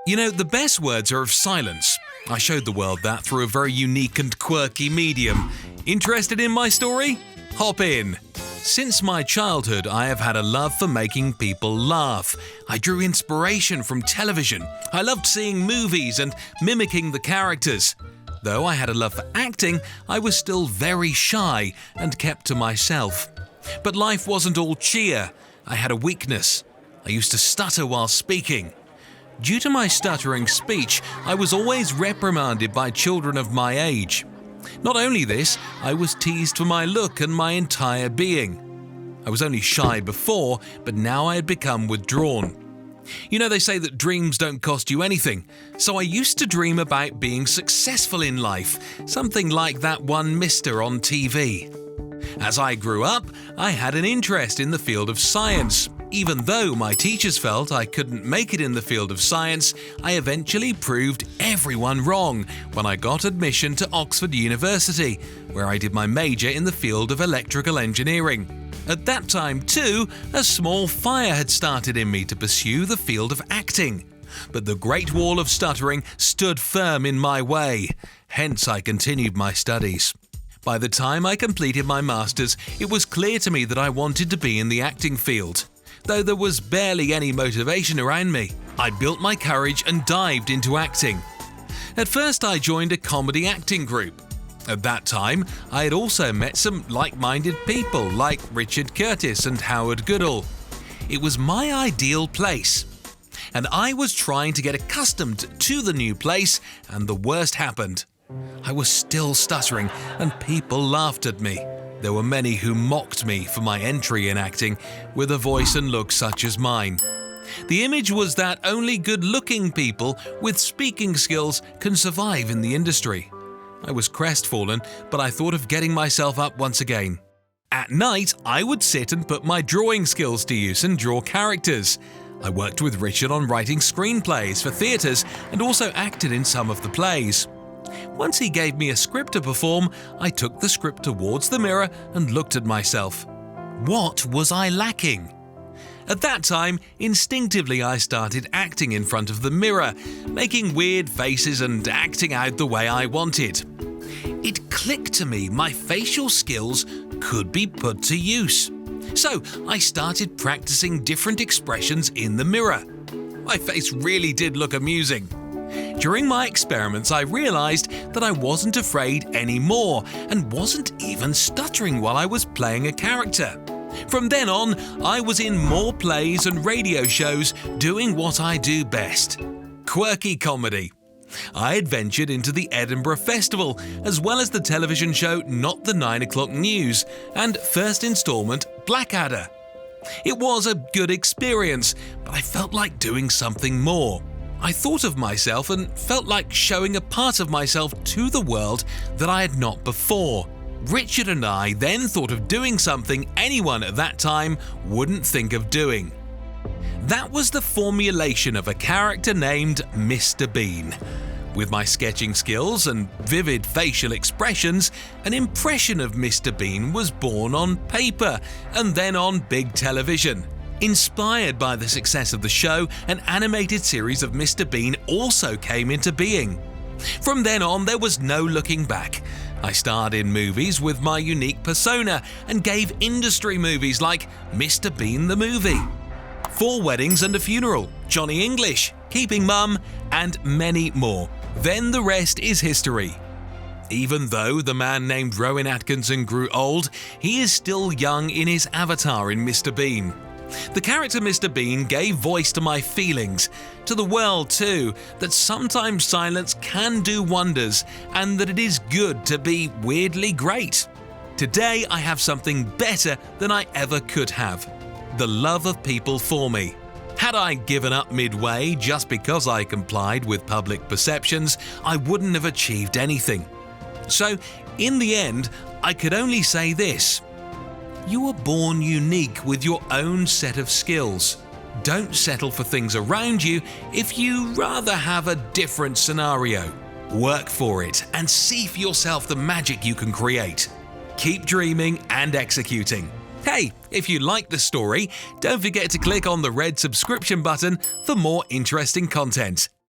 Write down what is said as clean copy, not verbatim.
You know, the best words are of silence. I showed the world that through a very unique and quirky medium. Interested in my story? Hop in. Since my childhood, I have had a love for making people laugh. I drew inspiration from television. I loved seeing movies and mimicking the characters. Though I had a love for acting, I was still very shy and kept to myself. But life wasn't all cheer. I had a weakness. I used to stutter while speaking. Due to my stuttering speech, I was always reprimanded by children of my age. Not only this, I was teased for my look and my entire being. I was only shy before, but now I had become withdrawn. You know, they say that dreams don't cost you anything, so I used to dream about being successful in life, something like that one mister on TV. As I grew up, I had an interest in the field of science. Even though my teachers felt I couldn't make it in the field of science, I eventually proved everyone wrong when I got admission to Oxford University, where I did my major in the field of electrical engineering. At that time, too, a small fire had started in me to pursue the field of acting. But the Great Wall of Stuttering stood firm in my way. Hence, I continued my studies. By the time I completed my master's, it was clear to me that I wanted to be in the acting field. Though there was barely any motivation around me, I built my courage and dived into acting. At first, I joined a comedy acting group. At that time, I had also met some like-minded people like Richard Curtis and Howard Goodall. It was my ideal place. And I was trying to get accustomed to the new place, and the worst happened. I was still stuttering, and people laughed at me. There were many who mocked me for my entry in acting with a voice and look such as mine. The image was that only good-looking people with speaking skills can survive in the industry. I was crestfallen, but I thought of getting myself up once again. At night, I would sit and put my drawing skills to use and draw characters. I worked with Richard on writing screenplays for theatres and also acted in some of the plays. Once he gave me a script to perform, I took the script towards the mirror and looked at myself. What was I lacking? At that time, instinctively I started acting in front of the mirror, making weird faces and acting out the way I wanted. It clicked to me my facial skills could be put to use. So I started practicing different expressions in the mirror. My face really did look amusing. During my experiments, I realized that I wasn't afraid anymore and wasn't even stuttering while I was playing a character. From then on, I was in more plays and radio shows doing what I do best: quirky comedy. I had ventured into the Edinburgh Festival, as well as the television show Not the 9 O'Clock News and first instalment Blackadder. It was a good experience, but I felt like doing something more. I thought of myself and felt like showing a part of myself to the world that I had not before. Richard and I then thought of doing something anyone at that time wouldn't think of doing. That was the formulation of a character named Mr. Bean. With my sketching skills and vivid facial expressions, an impression of Mr. Bean was born on paper and then on big television. Inspired by the success of the show, an animated series of Mr. Bean also came into being. From then on, there was no looking back. I starred in movies with my unique persona and gave industry movies like Mr. Bean the Movie, 4 Weddings and a Funeral, Johnny English, Keeping Mum, and many more. Then the rest is history. Even though the man named Rowan Atkinson grew old, he is still young in his avatar in Mr. Bean. The character Mr. Bean gave voice to my feelings, to the world too, that sometimes silence can do wonders and that it is good to be weirdly great. Today I have something better than I ever could have: the love of people for me. Had I given up midway just because I complied with public perceptions, I wouldn't have achieved anything. So, in the end, I could only say this: you were born unique with your own set of skills. Don't settle for things around you if you rather have a different scenario. Work for it and see for yourself the magic you can create. Keep dreaming and executing. Hey, if you like the story, don't forget to click on the red subscription button for more interesting content.